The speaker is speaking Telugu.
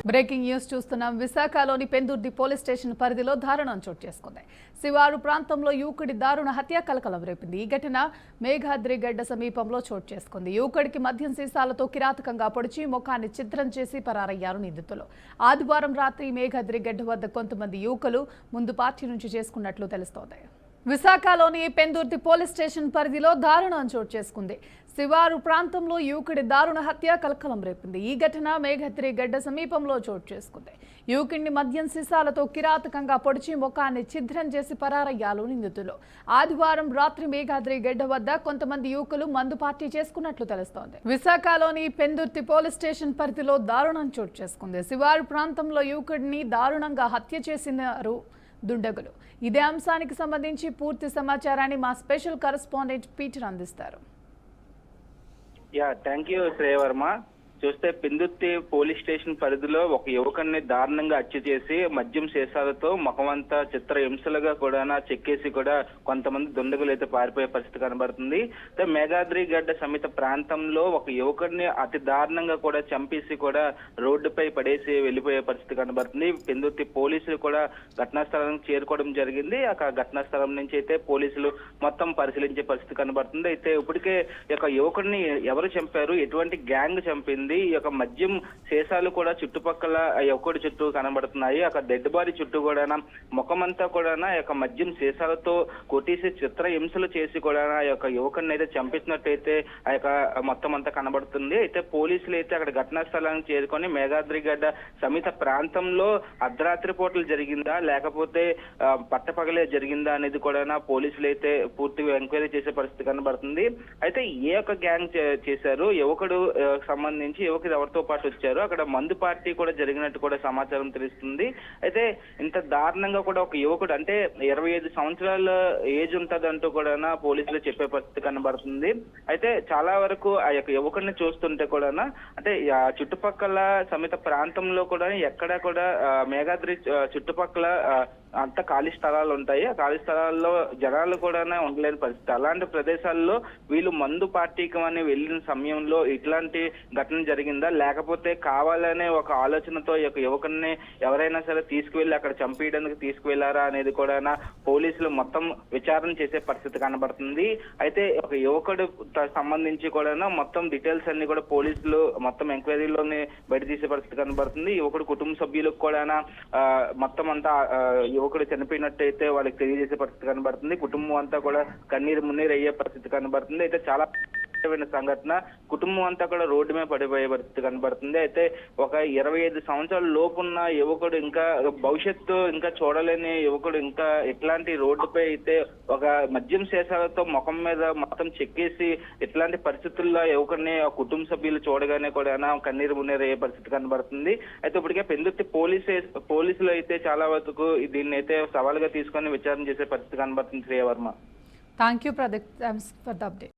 బ్రేకింగ్ న్యూస్ చూస్తున్నాం. విశాఖలోని పెందుర్తి పోలీస్ స్టేషన్ పరిధిలో దారుణం చోటు చేసుకుంది. శివారు ప్రాంతంలో యువకుడి దారుణ హత్య కలకలం రేపింది. ఈ ఘటన మేఘాద్రిగడ్డ సమీపంలో చోటు చేసుకుంది. యువకుడికి మద్యం సీసాలతో కిరాతకంగా పొడిచి ముఖాన్ని ఛిద్రం చేసి పరారయ్యారు నిందితులు. ఆదివారం రాత్రి మేఘాద్రిగడ్డ వద్ద కొంతమంది యువకులు ముందు పార్టీ నుంచి చేసుకున్నట్లు తెలుస్తోంది. విశాఖలోని పెందుర్తి పోలీస్ స్టేషన్ పరిధిలో దారుణం చోటు చేసుకుంది. శివారు ప్రాంతంలో యువకుడి దారుణ హత్య కలకలం రేపింది. ఈ ఘటన మేఘాద్రిగడ్డ సమీపంలో చోటు చేసుకుంది. యువకుడిని మద్యం సీసాలతో కిరాతకంగా పొడిచి ముఖాన్ని ఛిద్రం చేసి పరారయ్యారు నిందితులు. ఆదివారం రాత్రి మేఘాద్రిగడ్డ వద్ద కొంతమంది యువకులు మందు పార్టీ చేసుకున్నట్లు తెలుస్తోంది. విశాఖలోని పెందుర్తి పోలీస్ స్టేషన్ పరిధిలో దారుణం చోటు చేసుకుంది. శివారు ప్రాంతంలో యువకుడిని దారుణంగా హత్య చేసినారు దుండగులు. ఇదే అంశానికి సంబంధించి పూర్తి సమాచారాన్ని మా స్పెషల్ కరెస్పాండెంట్ పీటర్ అందిస్తారు. Thank you Shreya Varma. చూస్తే పెందుర్తి పోలీస్ స్టేషన్ పరిధిలో ఒక యువకుడిని దారుణంగా హత్య చేసి మద్యం సీసాలతో ముఖమంతా చిత్ర హింసలుగా కూడా చెక్కేసి కూడా కొంతమంది దుండగులు అయితే పారిపోయే పరిస్థితి కనబడుతుంది. మేఘాద్రిగడ్డ సమేత ప్రాంతంలో ఒక యువకుడిని అతి దారుణంగా కూడా చంపేసి కూడా రోడ్డుపై పడేసి వెళ్లిపోయే పరిస్థితి కనబడుతుంది. పెందుర్తి పోలీసులు కూడా ఘటనా స్థలానికి చేరుకోవడం జరిగింది. ఆ ఘటనా స్థలం నుంచి అయితే పోలీసులు మొత్తం పరిశీలించే పరిస్థితి కనబడుతుంది. అయితే ఇప్పటికే ఈ యొక్క యువకుడిని ఎవరు చంపారు, ఎటువంటి గ్యాంగ్ చంపింది, ఈ యొక్క మద్యం సీసాలు కూడా చుట్టుపక్కల యువకుడి చుట్టూ కనబడుతున్నాయి. అక్కడ డెడ్ బాడీ చుట్టూ కూడా ముఖమంతా కూడా ఈ యొక్క మద్యం సీసాలతో కొట్టేసి చిత్ర హింసలు చేసి కూడా ఆ యొక్క యువకుడిని అయితే చంపించినట్టయితే ఆ యొక్క మొత్తం అంతా కనబడుతుంది. అయితే పోలీసులు అయితే అక్కడ ఘటనా స్థలానికి చేరుకొని మేఘాద్రిగడ్డ సమీత ప్రాంతంలో అర్ధరాత్రి పూటలు జరిగిందా లేకపోతే పట్టపగలే జరిగిందా అనేది కూడా పోలీసులు అయితే పూర్తిగా ఎంక్వైరీ చేసే పరిస్థితి కనబడుతుంది. అయితే ఏ యొక్క గ్యాంగ్ చేశారు, యువకుడు సంబంధించి యువకుడు ఎవరితో పాటు వచ్చారు, అక్కడ మందు పార్టీ కూడా జరిగినట్టు కూడా సమాచారం తెలుస్తుంది. అయితే ఇంత దారుణంగా కూడా ఒక యువకుడు అంటే 25 సంవత్సరాల ఏజ్ ఉంటదంటూ కూడా పోలీసులు చెప్పే పరిస్థితి కనబడుతుంది. అయితే చాలా వరకు ఆ యొక్క యువకుడిని చూస్తుంటే కూడా అంటే చుట్టుపక్కల సమేత ప్రాంతంలో కూడా ఎక్కడా కూడా మేఘాద్రి చుట్టుపక్కల అంత ఖాళీ స్థలాలు ఉంటాయి. ఆ ఖాళీ స్థలాల్లో జనాలు కూడా ఉండలేని పరిస్థితి. అలాంటి ప్రదేశాల్లో వీళ్ళు మందు పార్టీకి అని వెళ్ళిన సమయంలో ఇట్లాంటి ఘటన జరిగిందా లేకపోతే కావాలనే ఒక ఆలోచనతో ఈ యొక్క యువకుడిని ఎవరైనా సరే తీసుకువెళ్ళి అక్కడ చంపేయడానికి తీసుకువెళ్లారా అనేది కూడా పోలీసులు మొత్తం విచారణ చేసే పరిస్థితి కనబడుతుంది. అయితే ఒక యువకుడు సంబంధించి కూడా మొత్తం డీటెయిల్స్ అన్ని కూడా పోలీసులు మొత్తం ఎంక్వైరీలోనే బయట తీసే పరిస్థితి కనబడుతుంది. యువకుడు కుటుంబ సభ్యులకు కూడా మొత్తం అంతా యువకుడు చనిపోయినట్టయితే వాళ్ళకి తెలియజేసే పరిస్థితి కనబడుతుంది. కుటుంబం అంతా కూడా కన్నీరు మున్నీరు అయ్యే పరిస్థితి కనబడుతుంది. అయితే చాలా సంఘటన, కుటుంబం అంతా కూడా రోడ్డు మీద పడిపోయే పరిస్థితి కనబడుతుంది. అయితే ఒక 25 సంవత్సరాల లోపున్న యువకుడు ఇంకా భవిష్యత్తు ఇంకా చూడలేని యువకుడు ఇంకా ఇట్లాంటి రోడ్డుపై అయితే ఒక మద్యం సీసాలతో ముఖం మీద మొత్తం చెక్కేసి ఇట్లాంటి పరిస్థితుల్లో యువకుడిని కుటుంబ సభ్యులు చూడగానే కూడా కన్నీరు మున్నీరు అయ్యే పరిస్థితి కనబడుతుంది. అయితే ఇప్పటికే పెందుర్తి పోలీసులు అయితే చాలా వరకు దీన్ని అయితే సవాలుగా తీసుకొని విచారణ చేసే పరిస్థితి కనబడుతుంది. Shreya Varma. Thank you Pradeep for the update.